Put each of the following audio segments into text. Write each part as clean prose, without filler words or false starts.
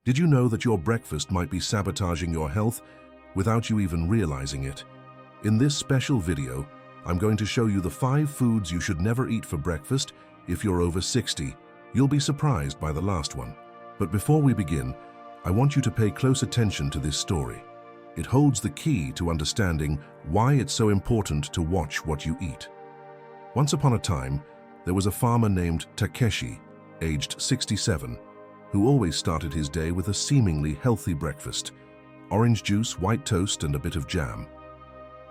Did you know that your breakfast might be sabotaging your health without you even realizing it? In this special video, I'm going to show you the 5 foods you should never eat for breakfast if you're over 60. You'll be surprised by the last one. But before we begin, I want you to pay close attention to this story. It holds the key to understanding why it's so important to watch what you eat. Once upon a time, there was a farmer named Takeshi, aged 67, who always started his day with a seemingly healthy breakfast: orange juice, white toast, and a bit of jam.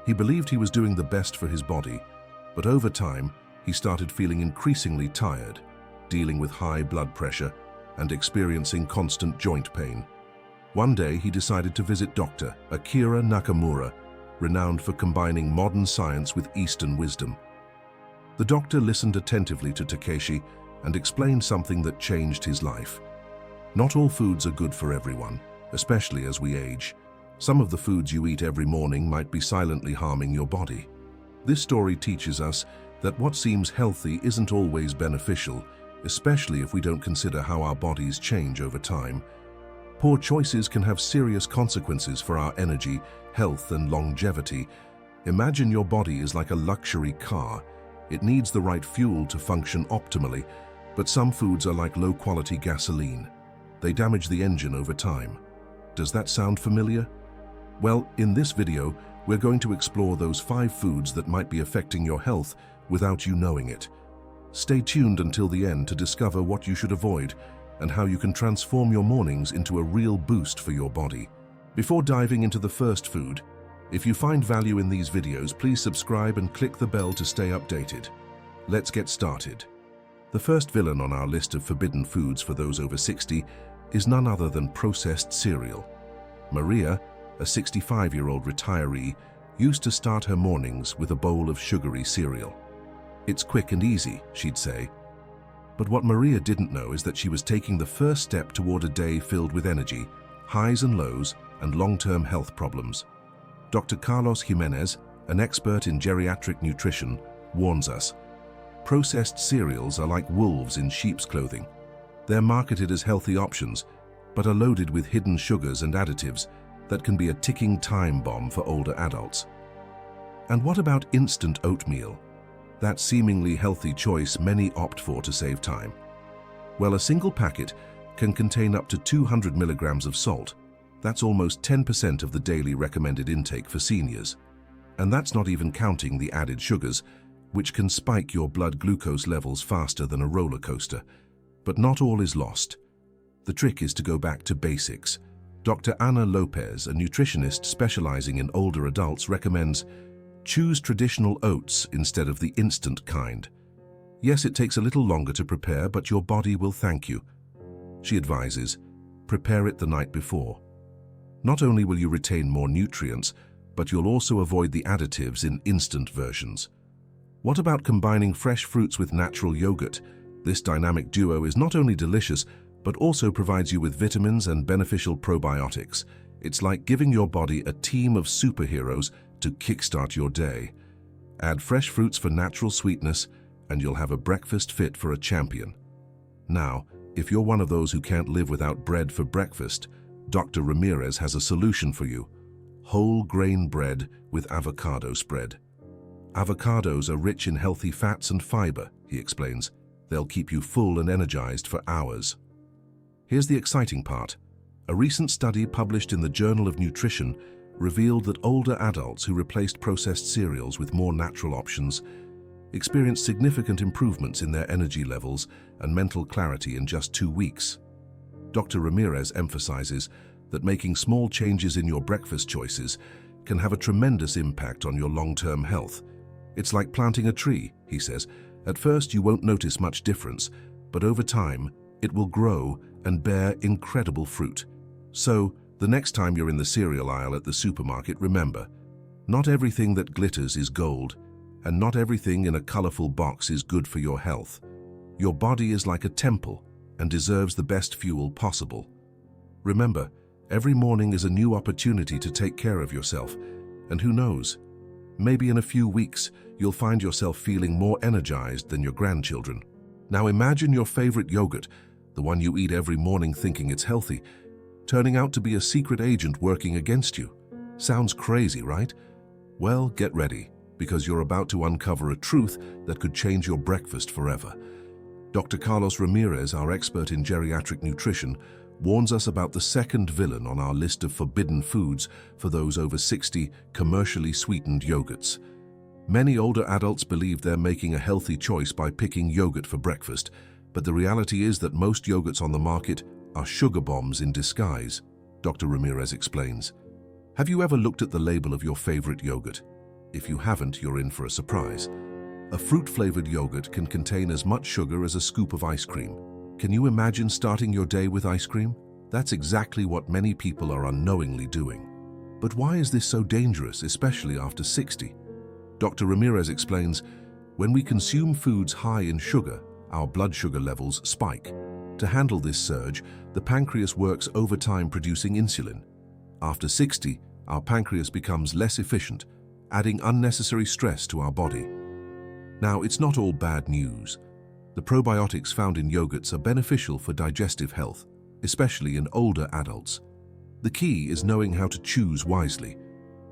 He believed he was doing the best for his body, but over time, he started feeling increasingly tired, dealing with high blood pressure and experiencing constant joint pain. One day, he decided to visit Dr. Akira Nakamura, renowned for combining modern science with Eastern wisdom. The doctor listened attentively to Takeshi and explained something that changed his life. Not all foods are good for everyone, especially as we age. Some of the foods you eat every morning might be silently harming your body. This story teaches us that what seems healthy isn't always beneficial, especially if we don't consider how our bodies change over time. Poor choices can have serious consequences for our energy, health, and longevity. Imagine your body is like a luxury car. It needs the right fuel to function optimally, but some foods are like low-quality gasoline. They damage the engine over time. Does that sound familiar? Well, in this video, we're going to explore those 5 foods that might be affecting your health without you knowing it. Stay tuned until the end to discover what you should avoid and how you can transform your mornings into a real boost for your body. Before diving into the first food, if you find value in these videos, please subscribe and click the bell to stay updated. Let's get started. The first villain on our list of forbidden foods for those over 60 is none other than processed cereal. Maria, a 65-year-old retiree, used to start her mornings with a bowl of sugary cereal. "It's quick and easy," she'd say. But what Maria didn't know is that she was taking the first step toward a day filled with energy, highs and lows, and long-term health problems. Dr. Carlos Jimenez, an expert in geriatric nutrition, warns us, processed cereals are like wolves in sheep's clothing. They're marketed as healthy options, but are loaded with hidden sugars and additives that can be a ticking time bomb for older adults. And what about instant oatmeal? That seemingly healthy choice many opt for to save time. Well, a single packet can contain up to 200 milligrams of salt. That's almost 10% of the daily recommended intake for seniors. And that's not even counting the added sugars, which can spike your blood glucose levels faster than a roller coaster. But not all is lost. The trick is to go back to basics. Dr. Ana Lopez, a nutritionist specializing in older adults, recommends choose traditional oats instead of the instant kind. Yes, it takes a little longer to prepare, but your body will thank you. She advises, prepare it the night before. Not only will you retain more nutrients, but you'll also avoid the additives in instant versions. What about combining fresh fruits with natural yogurt? This dynamic duo is not only delicious, but also provides you with vitamins and beneficial probiotics. It's like giving your body a team of superheroes to kickstart your day. Add fresh fruits for natural sweetness, and you'll have a breakfast fit for a champion. Now, if you're one of those who can't live without bread for breakfast, Dr. Ramirez has a solution for you: whole grain bread with avocado spread. Avocados are rich in healthy fats and fiber, he explains. They'll keep you full and energized for hours. Here's the exciting part. A recent study published in the Journal of Nutrition revealed that older adults who replaced processed cereals with more natural options experienced significant improvements in their energy levels and mental clarity in just 2 weeks. Dr. Ramirez emphasizes that making small changes in your breakfast choices can have a tremendous impact on your long-term health. It's like planting a tree, he says. At first, you won't notice much difference, but over time, it will grow and bear incredible fruit. So, the next time you're in the cereal aisle at the supermarket, remember, not everything that glitters is gold, and not everything in a colorful box is good for your health. Your body is like a temple and deserves the best fuel possible. Remember, every morning is a new opportunity to take care of yourself, and who knows, maybe in a few weeks, you'll find yourself feeling more energized than your grandchildren. Now imagine your favorite yogurt, the one you eat every morning thinking it's healthy. turning out to be a secret agent working against you. Sounds crazy, right? Well, get ready, because you're about to uncover a truth that could change your breakfast forever. Dr. Carlos Ramirez, our expert in geriatric nutrition, warns us about the second villain on our list of forbidden foods for those over 60, commercially sweetened yogurts. Many older adults believe they're making a healthy choice by picking yogurt for breakfast, but the reality is that most yogurts on the market are sugar bombs in disguise, Dr. Ramirez explains. Have you ever looked at the label of your favorite yogurt? If you haven't, you're in for a surprise. A fruit-flavored yogurt can contain as much sugar as a scoop of ice cream. Can you imagine starting your day with ice cream? That's exactly what many people are unknowingly doing. But why is this so dangerous, especially after 60? Dr. Ramirez explains, when we consume foods high in sugar, our blood sugar levels spike. To handle this surge, the pancreas works overtime producing insulin. After 60, our pancreas becomes less efficient, adding unnecessary stress to our body. Now, it's not all bad news. The probiotics found in yogurts are beneficial for digestive health, especially in older adults. The key is knowing how to choose wisely.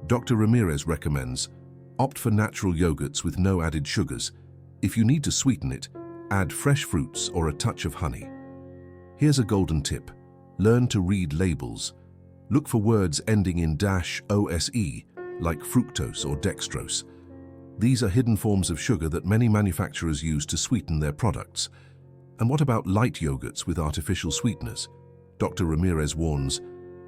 Dr. Ramirez recommends, opt for natural yogurts with no added sugars. If you need to sweeten it, add fresh fruits or a touch of honey. Here's a golden tip. Learn to read labels. Look for words ending in -ose, like fructose or dextrose. These are hidden forms of sugar that many manufacturers use to sweeten their products. And what about light yogurts with artificial sweeteners? Dr. Ramirez warns,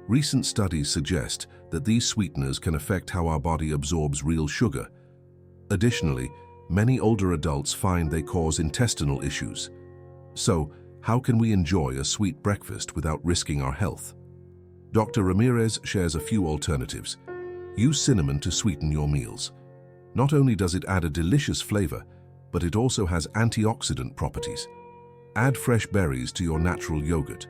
recent studies suggest that these sweeteners can affect how our body absorbs real sugar. Additionally, many older adults find they cause intestinal issues. So, how can we enjoy a sweet breakfast without risking our health? Dr. Ramirez shares a few alternatives. Use cinnamon to sweeten your meals. Not only does it add a delicious flavor, but it also has antioxidant properties. Add fresh berries to your natural yogurt.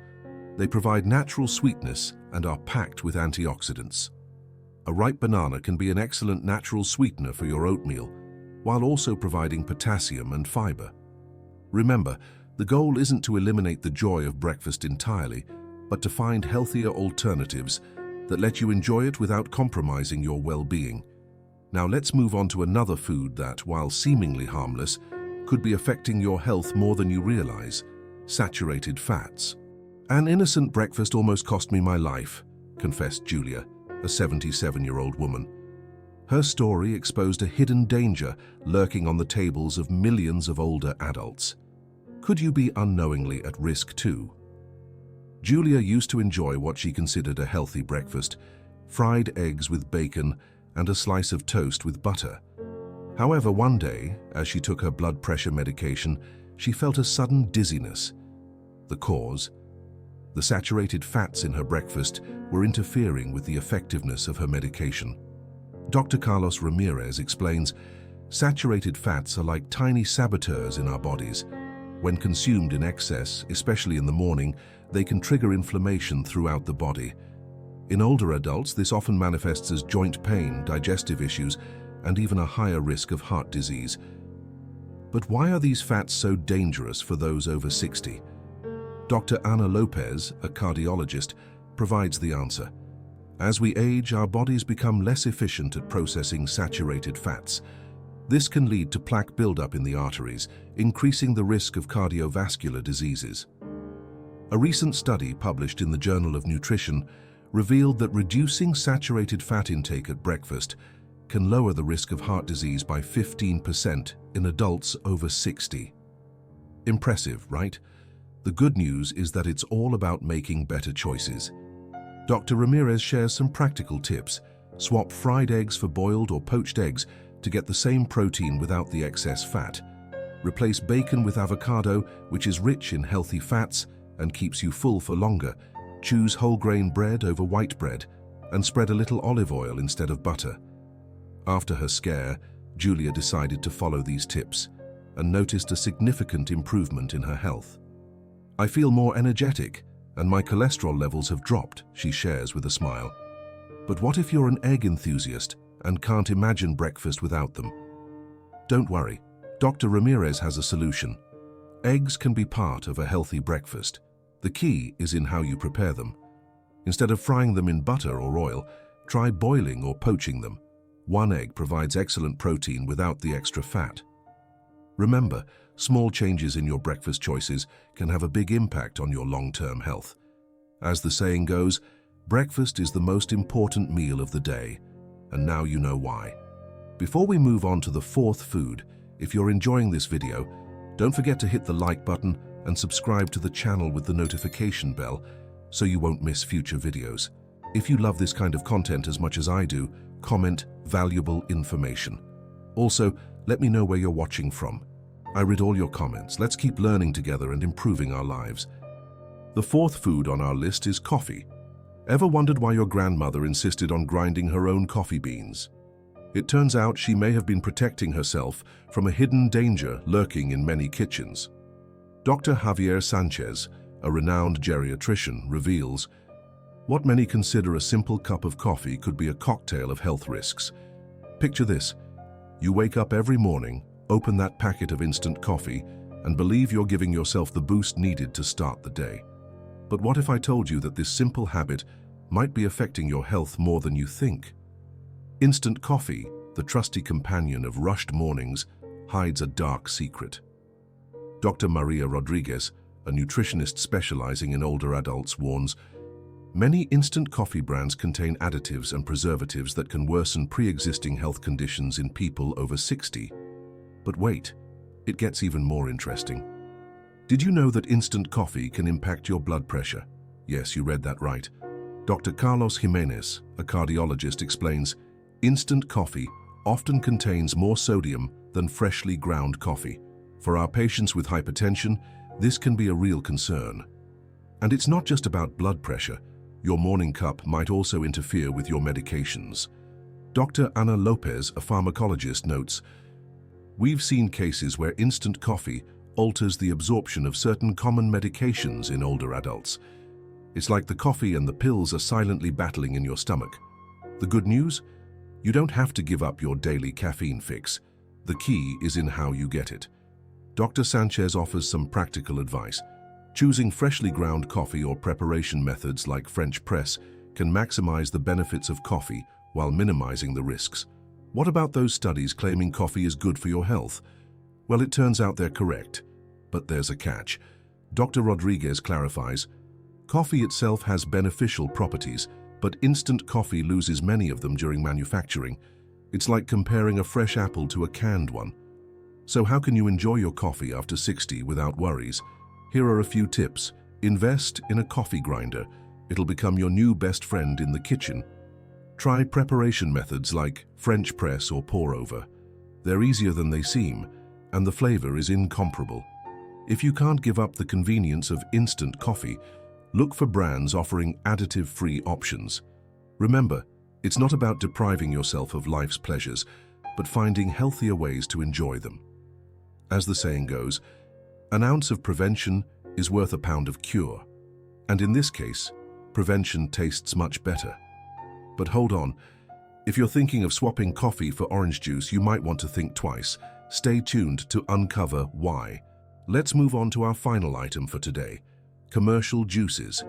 They provide natural sweetness and are packed with antioxidants. A ripe banana can be an excellent natural sweetener for your oatmeal, while also providing potassium and fiber. Remember, the goal isn't to eliminate the joy of breakfast entirely, but to find healthier alternatives that let you enjoy it without compromising your well-being. Now let's move on to another food that, while seemingly harmless, could be affecting your health more than you realize: saturated fats. An innocent breakfast almost cost me my life, confessed Julia, a 77-year-old woman. Her story exposed a hidden danger lurking on the tables of millions of older adults. Could you be unknowingly at risk too? Julia used to enjoy what she considered a healthy breakfast: fried eggs with bacon and a slice of toast with butter. However, one day, as she took her blood pressure medication, she felt a sudden dizziness. The cause? The saturated fats in her breakfast were interfering with the effectiveness of her medication. Dr. Carlos Ramirez explains, saturated fats are like tiny saboteurs in our bodies. When consumed in excess, especially in the morning, they can trigger inflammation throughout the body. In older adults, this often manifests as joint pain, digestive issues, and even a higher risk of heart disease. But why are these fats so dangerous for those over 60? Dr. Ana Lopez, a cardiologist, provides the answer. As we age, our bodies become less efficient at processing saturated fats. This can lead to plaque buildup in the arteries, increasing the risk of cardiovascular diseases. A recent study published in the Journal of Nutrition revealed that reducing saturated fat intake at breakfast can lower the risk of heart disease by 15% in adults over 60. Impressive, right? The good news is that it's all about making better choices. Dr. Ramirez shares some practical tips. Swap fried eggs for boiled or poached eggs to get the same protein without the excess fat. Replace bacon with avocado, which is rich in healthy fats and keeps you full for longer. Choose whole grain bread over white bread and spread a little olive oil instead of butter. After her scare, Julia decided to follow these tips and noticed a significant improvement in her health. I feel more energetic and my cholesterol levels have dropped, she shares with a smile. But what if you're an egg enthusiast and can't imagine breakfast without them? Don't worry, Dr. Ramirez has a solution. Eggs can be part of a healthy breakfast. The key is in how you prepare them. Instead of frying them in butter or oil, try boiling or poaching them. One egg provides excellent protein without the extra fat. Remember, small changes in your breakfast choices can have a big impact on your long-term health. As the saying goes, breakfast is the most important meal of the day, and now you know why. Before we move on to the fourth food, if you're enjoying this video, don't forget to hit the like button and subscribe to the channel with the notification bell so you won't miss future videos. If you love this kind of content as much as I do, comment valuable information. Also, let me know where you're watching from. I read all your comments. Let's keep learning together and improving our lives. The fourth food on our list is coffee. Ever wondered why your grandmother insisted on grinding her own coffee beans? It turns out she may have been protecting herself from a hidden danger lurking in many kitchens. Dr. Javier Sanchez, a renowned geriatrician, reveals what many consider a simple cup of coffee could be a cocktail of health risks. Picture this. You wake up every morning, open that packet of instant coffee, and believe you're giving yourself the boost needed to start the day. But what if I told you that this simple habit might be affecting your health more than you think? Instant coffee, the trusty companion of rushed mornings, hides a dark secret. Dr. Maria Rodriguez, a nutritionist specializing in older adults, warns, many instant coffee brands contain additives and preservatives that can worsen pre-existing health conditions in people over 60. But wait, it gets even more interesting. Did you know that instant coffee can impact your blood pressure? Yes, you read that right. Dr. Carlos Jimenez, a cardiologist, explains, instant coffee often contains more sodium than freshly ground coffee. For our patients with hypertension, this can be a real concern. And it's not just about blood pressure. Your morning cup might also interfere with your medications. Dr. Ana Lopez, a pharmacologist, notes, we've seen cases where instant coffee alters the absorption of certain common medications in older adults. It's like the coffee and the pills are silently battling in your stomach. The good news? You don't have to give up your daily caffeine fix. The key is in how you get it. Dr. Sanchez offers some practical advice. Choosing freshly ground coffee or preparation methods like French press can maximize the benefits of coffee while minimizing the risks. What about those studies claiming coffee is good for your health? Well, it turns out they're correct, but there's a catch. Dr. Rodriguez clarifies, coffee itself has beneficial properties, but instant coffee loses many of them during manufacturing. It's like comparing a fresh apple to a canned one. So how can you enjoy your coffee after 60 without worries? Here are a few tips. Invest in a coffee grinder. It'll become your new best friend in the kitchen. Try preparation methods like French press or pour over. They're easier than they seem, and the flavor is incomparable. If you can't give up the convenience of instant coffee, look for brands offering additive-free options. Remember, it's not about depriving yourself of life's pleasures, but finding healthier ways to enjoy them. As the saying goes, an ounce of prevention is worth a pound of cure. And in this case, prevention tastes much better. But hold on, if you're thinking of swapping coffee for orange juice, you might want to think twice. Stay tuned to uncover why. Let's move on to our final item for today. Commercial juices.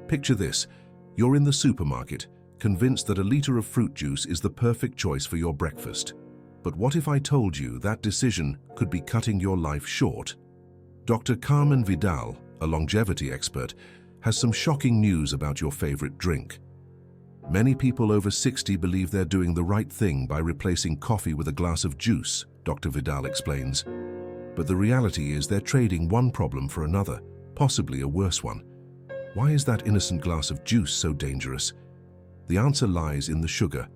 Picture this, you're in the supermarket, convinced that a liter of fruit juice is the perfect choice for your breakfast. But what if I told you that decision could be cutting your life short? Dr. Carmen Vidal, a longevity expert, has some shocking news about your favorite drink. Many people over 60 believe they're doing the right thing by replacing coffee with a glass of juice, Dr. Vidal explains. But the reality is they're trading one problem for another, possibly a worse one. Why is that innocent glass of juice so dangerous? The answer lies in the sugar.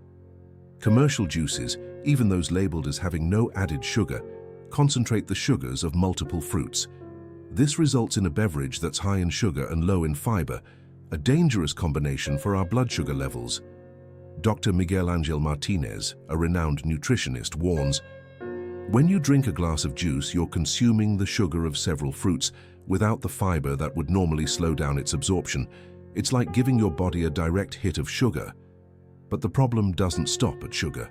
Commercial juices, even those labeled as having no added sugar, concentrate the sugars of multiple fruits. This results in a beverage that's high in sugar and low in fiber, a dangerous combination for our blood sugar levels. Dr. Miguel Angel Martinez, a renowned nutritionist, warns, when you drink a glass of juice, you're consuming the sugar of several fruits without the fiber that would normally slow down its absorption. It's like giving your body a direct hit of sugar. But the problem doesn't stop at sugar.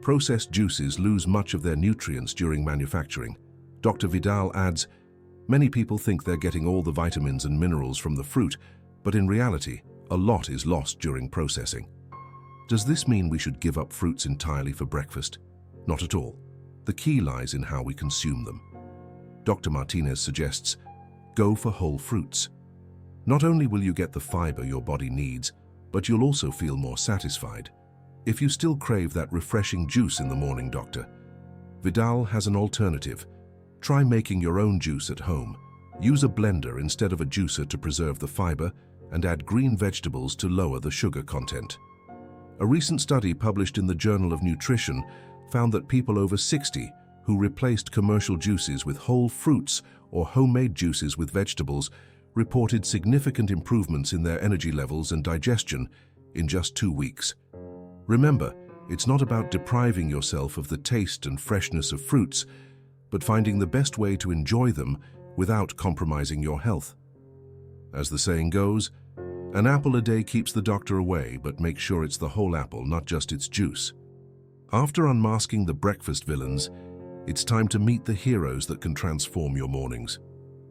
Processed juices lose much of their nutrients during manufacturing. Dr. Vidal adds, many people think they're getting all the vitamins and minerals from the fruit, but in reality, A lot is lost during processing. Does this mean we should give up fruits entirely for breakfast? Not at all. The key lies in how we consume them. Dr. Martinez suggests, go for whole fruits. Not only will you get the fiber your body needs, but you'll also feel more satisfied. If you still crave that refreshing juice in the morning, Dr. Vidal has an alternative. Try making your own juice at home. Use a blender instead of a juicer to preserve the fiber and add green vegetables to lower the sugar content. A recent study published in the Journal of Nutrition found that people over 60 who replaced commercial juices with whole fruits or homemade juices with vegetables reported significant improvements in their energy levels and digestion in just 2 weeks. Remember, it's not about depriving yourself of the taste and freshness of fruits, but finding the best way to enjoy them without compromising your health. As the saying goes, an apple a day keeps the doctor away, but make sure it's the whole apple, not just its juice. After unmasking the breakfast villains, it's time to meet the heroes that can transform your mornings.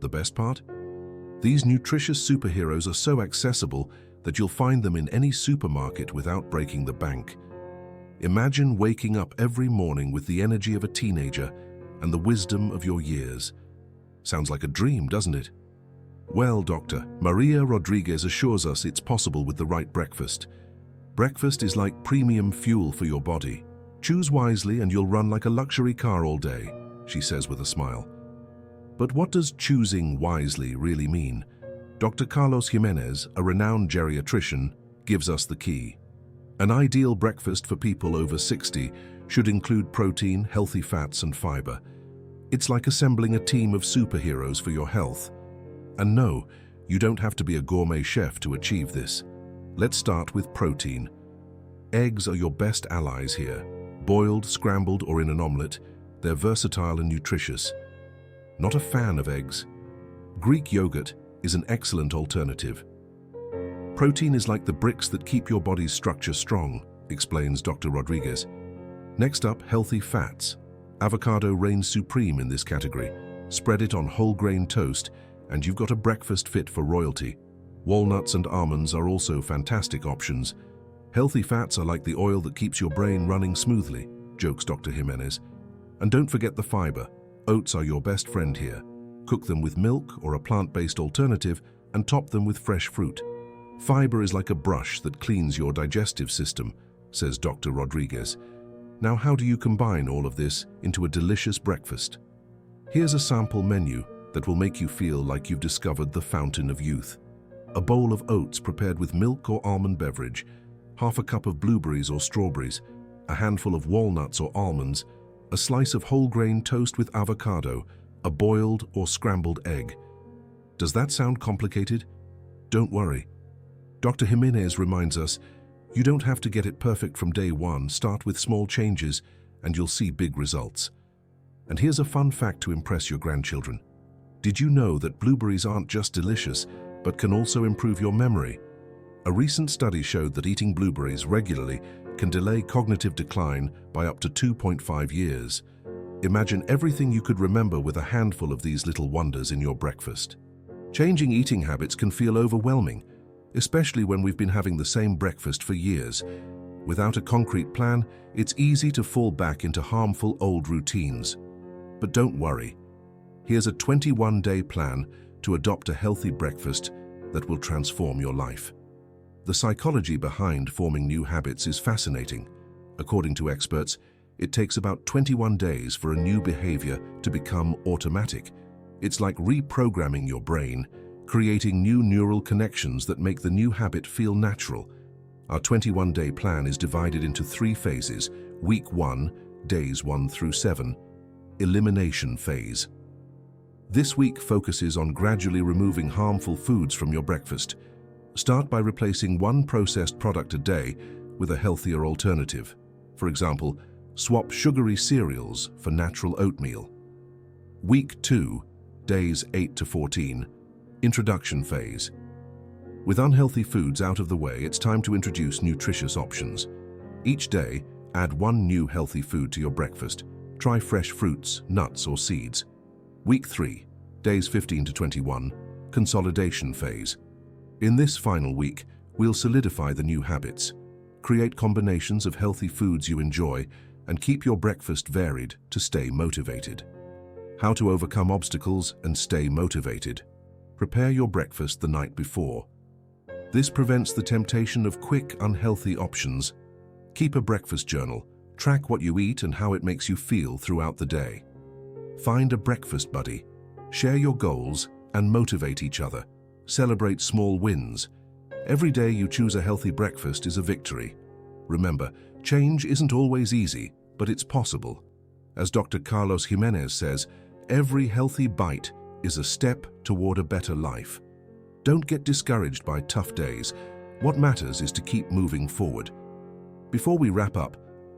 The best part? These nutritious superheroes are so accessible that you'll find them in any supermarket without breaking the bank. Imagine waking up every morning with the energy of a teenager and the wisdom of your years. Sounds like a dream, doesn't it? Well, Dr. Maria Rodriguez assures us it's possible with the right breakfast. Breakfast is like premium fuel for your body. Choose wisely and you'll run like a luxury car all day, she says with a smile. But what does choosing wisely really mean? Dr. Carlos Jimenez, a renowned geriatrician, gives us the key. An ideal breakfast for people over 60 should include protein, healthy fats, and fiber. It's like assembling a team of superheroes for your health. And no, you don't have to be a gourmet chef to achieve this. Let's start with protein. Eggs are your best allies here. Boiled, scrambled, or in an omelette, they're versatile and nutritious. Not a fan of eggs? Greek yogurt is an excellent alternative. Protein is like the bricks that keep your body's structure strong, explains Dr. Rodriguez. Next up, healthy fats. Avocado reigns supreme in this category. Spread it on whole grain toast, and you've got a breakfast fit for royalty. Walnuts and almonds are also fantastic options. Healthy fats are like the oil that keeps your brain running smoothly, jokes Dr. Jimenez. And don't forget the fiber. Oats are your best friend here. Cook them with milk or a plant-based alternative and top them with fresh fruit. Fiber is like a brush that cleans your digestive system, says Dr. Rodriguez. Now, how do you combine all of this into a delicious breakfast? Here's a sample menu that will make you feel like you've discovered the fountain of youth. A bowl of oats prepared with milk or almond beverage, half a cup of blueberries or strawberries, a handful of walnuts or almonds, a slice of whole grain toast with avocado, a boiled or scrambled egg. Does that sound complicated? Don't worry. Dr. Jimenez reminds us, you don't have to get it perfect from day one. Start with small changes and you'll see big results. And here's a fun fact to impress your grandchildren. Did you know that blueberries aren't just delicious, but can also improve your memory? A recent study showed that eating blueberries regularly can delay cognitive decline by up to 2.5 years. Imagine everything you could remember with a handful of these little wonders in your breakfast. Changing eating habits can feel overwhelming, especially when we've been having the same breakfast for years. Without a concrete plan, it's easy to fall back into harmful old routines. But don't worry. Here's a 21-day plan to adopt a healthy breakfast that will transform your life. The psychology behind forming new habits is fascinating. According to experts, it takes about 21 days for a new behavior to become automatic. It's like reprogramming your brain, creating new neural connections that make the new habit feel natural. Our 21-day plan is divided into 3 phases. Week 1, days 1 through 7, elimination phase. This week focuses on gradually removing harmful foods from your breakfast. Start by replacing one processed product a day with a healthier alternative. For example, swap sugary cereals for natural oatmeal. Week 2, days 8 to 14, introduction phase. With unhealthy foods out of the way, it's time to introduce nutritious options. Each day, add one new healthy food to your breakfast. Try fresh fruits, nuts, or seeds. Week 3, days 15 to 21, consolidation phase. In this final week, We'll solidify the new habits, create combinations of healthy foods you enjoy, and keep your breakfast varied to stay motivated. How to overcome obstacles and stay motivated. Prepare your breakfast the night before. This prevents the temptation of quick, unhealthy options. Keep a breakfast journal. Track what you eat and how it makes you feel throughout the day. Find a breakfast buddy. Share your goals and motivate each other. Celebrate small wins. Every day you choose a healthy breakfast is a victory. Remember, change isn't always easy, but it's possible. As Dr. Carlos Jimenez says, every healthy bite is a step toward a better life. Don't get discouraged by tough days. What matters is to keep moving forward. Before we wrap up,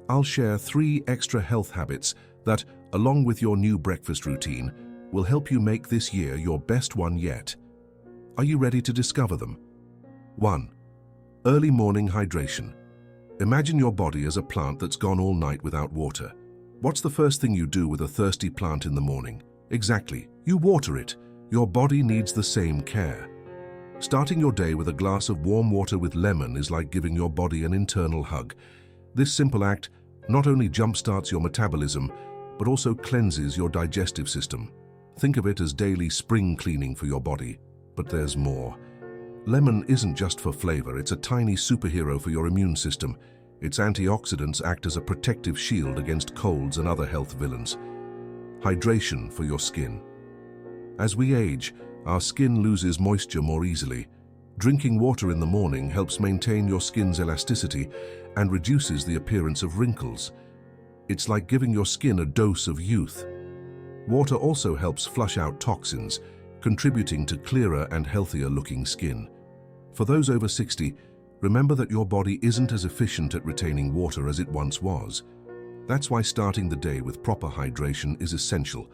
I'll share 3 extra health habits that, along with your new breakfast routine, will help you make this year your best one yet. Are you ready to discover them? 1. Early morning hydration. Imagine your body as a plant that's gone all night without water. What's the first thing you do with a thirsty plant in the morning? Exactly, you water it. Your body needs the same care. Starting your day with a glass of warm water with lemon is like giving your body an internal hug. This simple act not only jumpstarts your metabolism, but also cleanses your digestive system. Think of it as daily spring cleaning for your body. But there's more. Lemon isn't just for flavor, it's a tiny superhero for your immune system. Its antioxidants act as a protective shield against colds and other health villains. Hydration for your skin. As we age, our skin loses moisture more easily. Drinking water in the morning helps maintain your skin's elasticity and reduces the appearance of wrinkles. It's like giving your skin a dose of youth. Water also helps flush out toxins, contributing to clearer and healthier-looking skin. For those over 60, remember that your body isn't as efficient at retaining water as it once was. That's why starting the day with proper hydration is essential.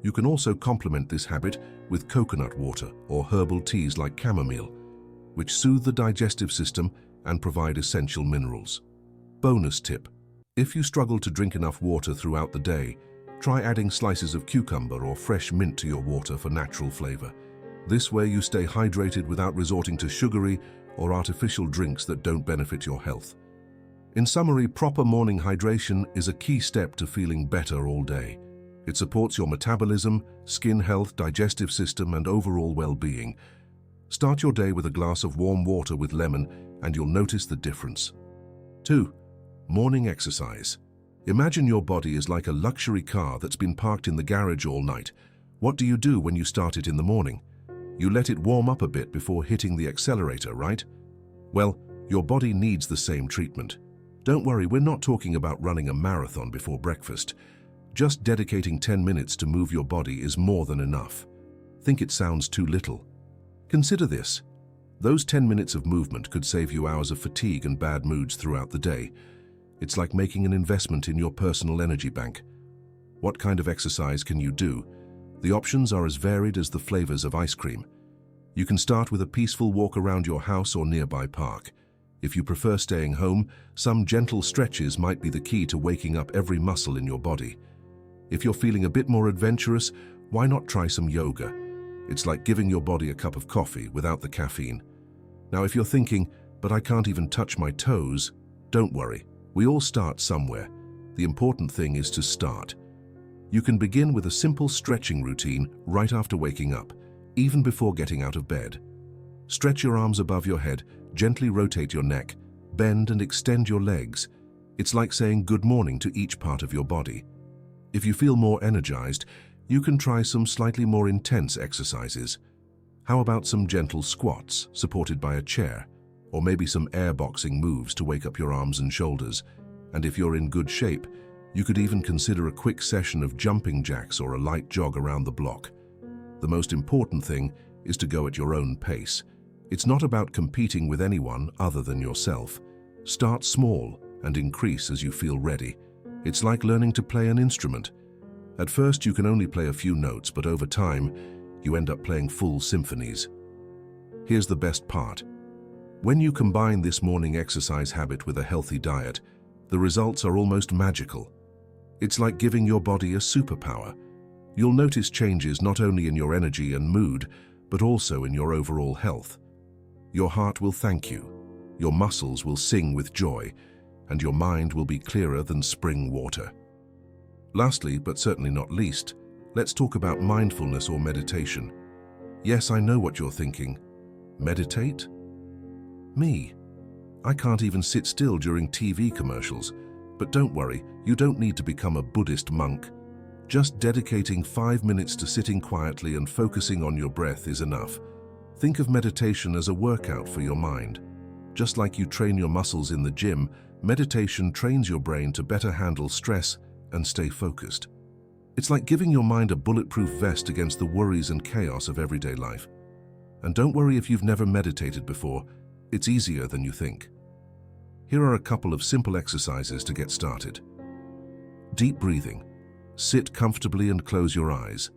You can also complement this habit with coconut water or herbal teas like chamomile, which soothe the digestive system and provide essential minerals. Bonus tip: if you struggle to drink enough water throughout the day, try adding slices of cucumber or fresh mint to your water for natural flavor. This way you stay hydrated without resorting to sugary or artificial drinks that don't benefit your health. In summary, proper morning hydration is a key step to feeling better all day. It supports your metabolism, skin health, digestive system, and overall well-being. Start your day with a glass of warm water with lemon, and you'll notice the difference. 2. Morning exercise. Imagine your body is like a luxury car that's been parked in the garage all night. What do you do when you start it in the morning? You let it warm up a bit before hitting the accelerator, right? Well, your body needs the same treatment. Don't worry, we're not talking about running a marathon before breakfast. Just dedicating 10 minutes to move your body is more than enough. Think it sounds too little? Consider this. Those 10 minutes of movement could save you hours of fatigue and bad moods throughout the day. It's like making an investment in your personal energy bank. What kind of exercise can you do? The options are as varied as the flavors of ice cream. You can start with a peaceful walk around your house or nearby park. If you prefer staying home, some gentle stretches might be the key to waking up every muscle in your body. If you're feeling a bit more adventurous, why not try some yoga? It's like giving your body a cup of coffee without the caffeine. Now, if you're thinking, but I can't even touch my toes, don't worry. We all start somewhere. The important thing is to start. You can begin with a simple stretching routine right after waking up, even before getting out of bed. Stretch your arms above your head, gently rotate your neck, bend and extend your legs. It's like saying good morning to each part of your body. If you feel more energized, you can try some slightly more intense exercises. How about some gentle squats supported by a chair, or maybe some air boxing moves to wake up your arms and shoulders? And if you're in good shape, you could even consider a quick session of jumping jacks or a light jog around the block. The most important thing is to go at your own pace. It's not about competing with anyone other than yourself. Start small and increase as you feel ready. It's like learning to play an instrument. At first, you can only play a few notes, but over time, you end up playing full symphonies. Here's the best part. When you combine this morning exercise habit with a healthy diet, the results are almost magical. It's like giving your body a superpower. You'll notice changes not only in your energy and mood, but also in your overall health. Your heart will thank you. your muscles will sing with joy, and your mind will be clearer than spring water. Lastly, but certainly not least, let's talk about mindfulness or meditation. Yes, I know what you're thinking. Meditate? Me? I can't even sit still during TV commercials. But don't worry, you don't need to become a Buddhist monk. Just dedicating 5 minutes to sitting quietly and focusing on your breath is enough. Think of meditation as a workout for your mind. Just like you train your muscles in the gym, meditation trains your brain to better handle stress and stay focused. It's like giving your mind a bulletproof vest against the worries and chaos of everyday life. And don't worry if you've never meditated before, it's easier than you think. Here are a couple of simple exercises to get started. Deep breathing. Sit comfortably and close your eyes.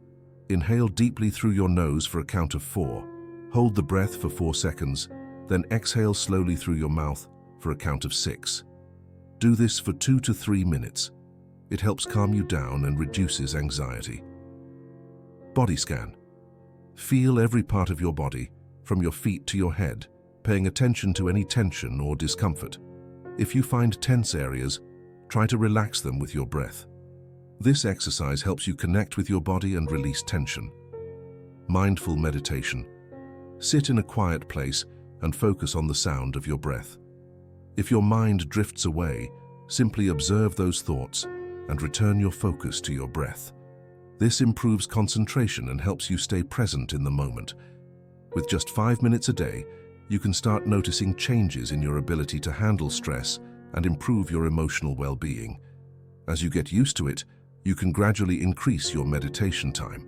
Inhale deeply through your nose for a count of 4. Hold the breath for 4 seconds, then exhale slowly through your mouth for a count of 6. Do this for 2 to 3 minutes. It helps calm you down and reduces anxiety. Body scan. Feel every part of your body, from your feet to your head, paying attention to any tension or discomfort. If you find tense areas, try to relax them with your breath. This exercise helps you connect with your body and release tension. Mindful meditation. Sit in a quiet place and focus on the sound of your breath. If your mind drifts away, simply observe those thoughts and return your focus to your breath. This improves concentration and helps you stay present in the moment. With just 5 minutes a day, you can start noticing changes in your ability to handle stress and improve your emotional well-being. As you get used to it, you can gradually increase your meditation time.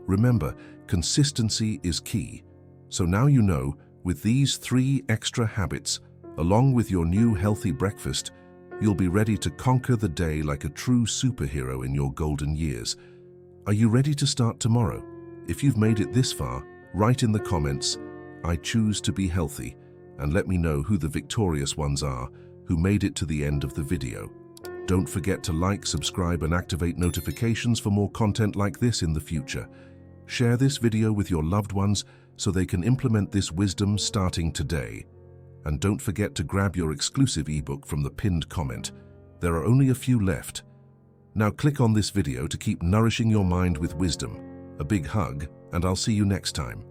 Remember, consistency is key. So now you know, with these 3 extra habits, along with your new healthy breakfast, you'll be ready to conquer the day like a true superhero in your golden years. Are you ready to start tomorrow? If you've made it this far, write in the comments, "I choose to be healthy," and let me know who the victorious ones are who made it to the end of the video. Don't forget to like, subscribe, and activate notifications for more content like this in the future. Share this video with your loved ones so they can implement this wisdom starting today. And don't forget to grab your exclusive ebook from the pinned comment. There are only a few left. Now click on this video to keep nourishing your mind with wisdom. A big hug, and I'll see you next time.